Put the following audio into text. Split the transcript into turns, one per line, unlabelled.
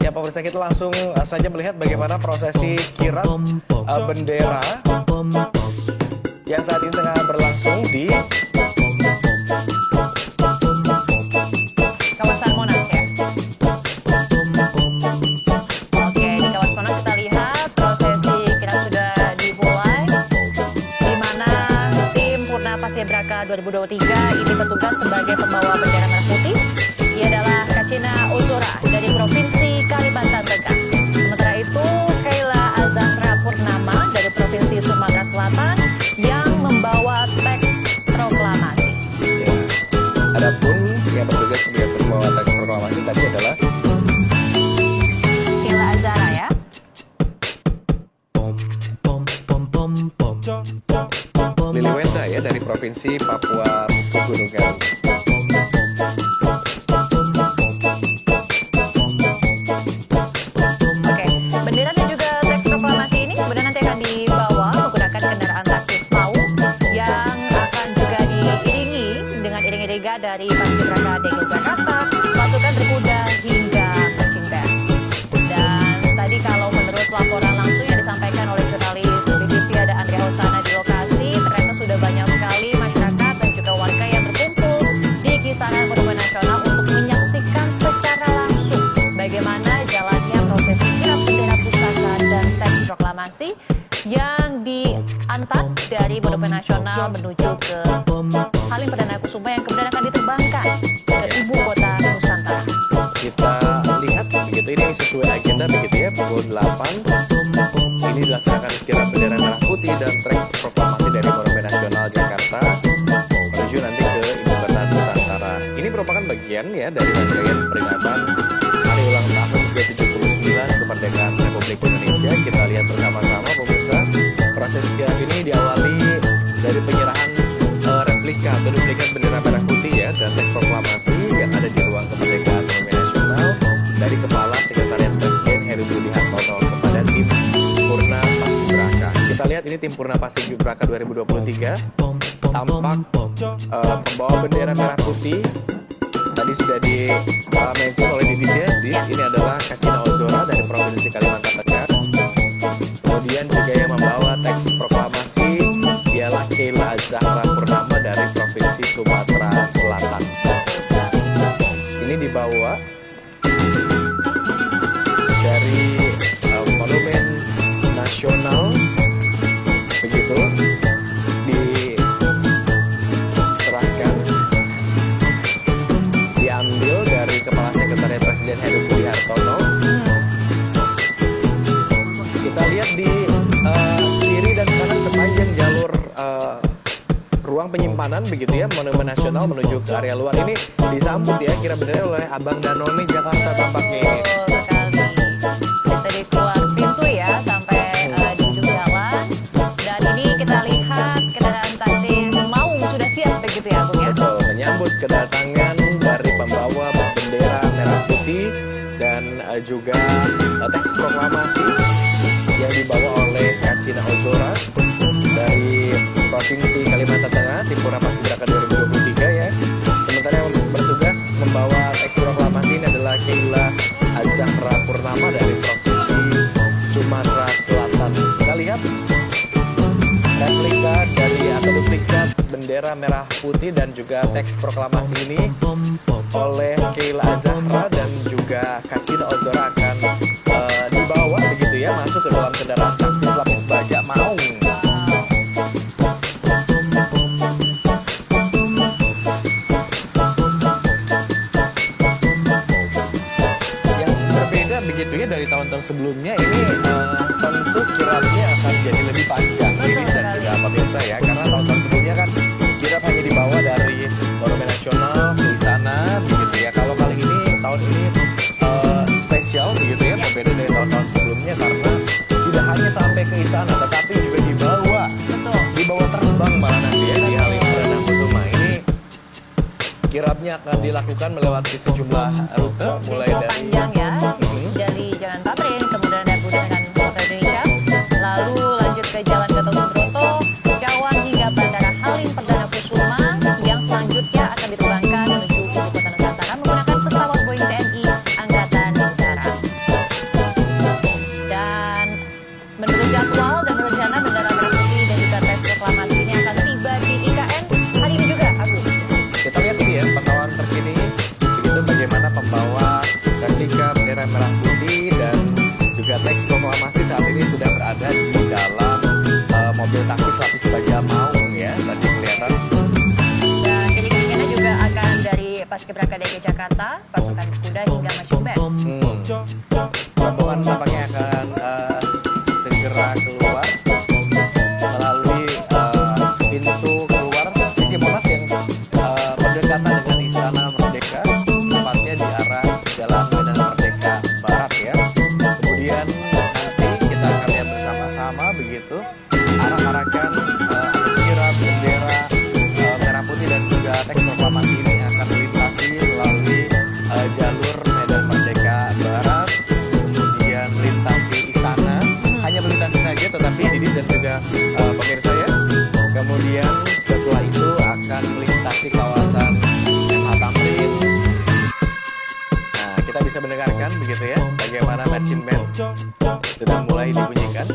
Ya pemirsa, kita langsung saja melihat bagaimana prosesi kirap bendera yang saat ini tengah berlangsung di
kawasan Monas ya. Oke, di kawasan Monas kita lihat prosesi kirap sudah dimulai, di mana tim Purna Paskibraka 2023 ini bertugas sebagai pembawa bendera merah putih. Ia adalah Kacina Ozora dari Provinsi Kalimantan Tengah. Sementara itu, Kayla Azahra Purnama dari Provinsi Sumatera Selatan yang membawa teks proklamasi.
ya. Adapun yang bertugas sebagai pembawa teks proklamasi tadi adalah
Kayla Azahra ya.
Lili Wenda ya dari Provinsi Papua Pegunungan.
Oke, bendera dan juga teks proklamasi ini kemudian nanti akan dibawa menggunakan kendaraan taktis PAU yang akan juga diiringi dengan iring-iringan dari Paskibraka DKI Jakarta, pasukan berkuda hingga marching band. Dan tadi kalau menurut laporan langsung yang disampaikan oleh jurnalis BBC ada Andrea Hosana di lokasi, ternyata sudah banyak sekali masyarakat dan juga warga yang berkumpul di kisaran Monumen Nasional untuk menyaksikan secara langsung bagaimana jalannya prosesi kirap bendera pusaka dan teks proklamasi yang diantar dari Monumen Nasional menuju ke Halim Perdana Kusuma yang kemudian akan diterbangkan ke ibu kota Nusantara.
Kita lihat begitu, ini sesuai agenda begitu ya, pukul 8 ini dilaksanakan kirap bendera merah putih dan teks proklamasi dari Monumen Nasional Jakarta menuju nanti ke ibu kota Nusantara. Ini merupakan bagian ya dari rangkaian peringatan hari ulang tahun ke-79 kemerdekaan Republik Indonesia. Kita lihat bersama-sama pemirsa, proses kirap ini diawali dari penyerahan replika atau duplikat bendera merah putih ya dan teks proklamasi yang ada di ruang kemerdekaan Monumen Nasional dari Kepala Sekretariat Presiden Heru Budi Hartono kepada tim Purna Paskibraka. Kita lihat ini tim Purna Paskibraka 2023 tampak pembawa bendera merah putih. Tadi sudah di mention oleh BBC ya, ini adalah Kacina Ozora dari Provinsi Kalimantan Tengah. Kemudian juga yang membawa teks proklamasi ialah Kayla Azahra Purnama dari Provinsi Sumatera Selatan. Ini dibawa dari Monumen Nasional begitu, diserahkan, diambil dari Kepala Sekretariat Presiden Heru Budi Hartono. Kita lihat di kiri dan kanan sepanjang jalur ruang penyimpanan begitu ya, Monumen Nasional menuju ke area luar ini disambut ya kirap bendera oleh Abang Danone Jakarta tampaknya ini.
Betul sekali. Dari keluar pintu ya sampai di ujung jalan. Dan ini kita lihat kendaraan taktis Maung sudah siap begitu ya, Bung ya.
Betul, menyambut kedatangan dari pembawa bendera merah putih dan juga teks proklamasi yang dibawa oleh Kacina Ozora dari Provinsi Kalimantan Tengah, tim Purna Paskibraka 2023 ya. Sementara yang bertugas membawa teks proklamasi ini adalah Kayla Azahra Purnama dari Provinsi Sumatera Selatan. Kita lihat replika dari atau duplikat bendera merah putih dan juga teks proklamasi ini oleh Kayla Azahra dan juga Kacina Ozora akan dibawa begitu ya masuk ke dalam kendaraan taktis lapis baja Maung. Yang berbeda begitu ya dari tahun-tahun sebelumnya, ini tentu kirapnya akan jadi lebih panjang ini dan juga pemirsa ya, karena tahun-tahun sebelumnya kan kirap hanya dibawa dari Monumen Nasional ke istana begitu ya. Kalau kali ini tahun ini spesial begitu ya, berbeda dari tahun-tahun sebelumnya karena tidak hanya sampai ke istana tetapi juga dibawa terbang malah nanti ya di Halim Perdana Kusuma. Ini kirapnya akan dilakukan melewati sejumlah rute mulai
Cukup
dari
panjang ya, dari Jalan Tamrin, kemudian ada Bundaran Hotel Indonesia, lalu lanjut ke Jalan Gatot Subroto, Cawang hingga Bandara Halim Perdana Kusuma yang selanjutnya akan diterbangkan menuju ibu kota Nusantara menggunakan pesawat Boeing TNI Angkatan Udara.
bendera merah putih dan juga teks proklamasi saat ini sudah berada di dalam mobil taktis lapis baja Maung ya, tadi kelihatan.
Dan iring-iringannya juga akan dari Paskibraka DKI Jakarta, pasukan kuda hingga marching band.
Rombongan tampaknya akan segera keluar melalui pintu keluar sisi Monas yang berdekatan dengan Istana Merdeka, tepatnya di arah Jalan Medan Merdeka Barat ya. Kemudian nanti kita akan lihat bersama-sama begitu arak-arakan kirap bendera merah putih dan juga teks proklamasi ini akan melintasi melalui jalur Medan Merdeka Barat, kemudian melintasi istana, hanya melintasi saja tetapi Didi dan juga pemirsa ya. Kemudian setelah itu akan melintasi kawasan MH Tamrin. Nah, kita bisa mendengarkan begitu ya bagaimana marching band sudah mulai dibunyikan.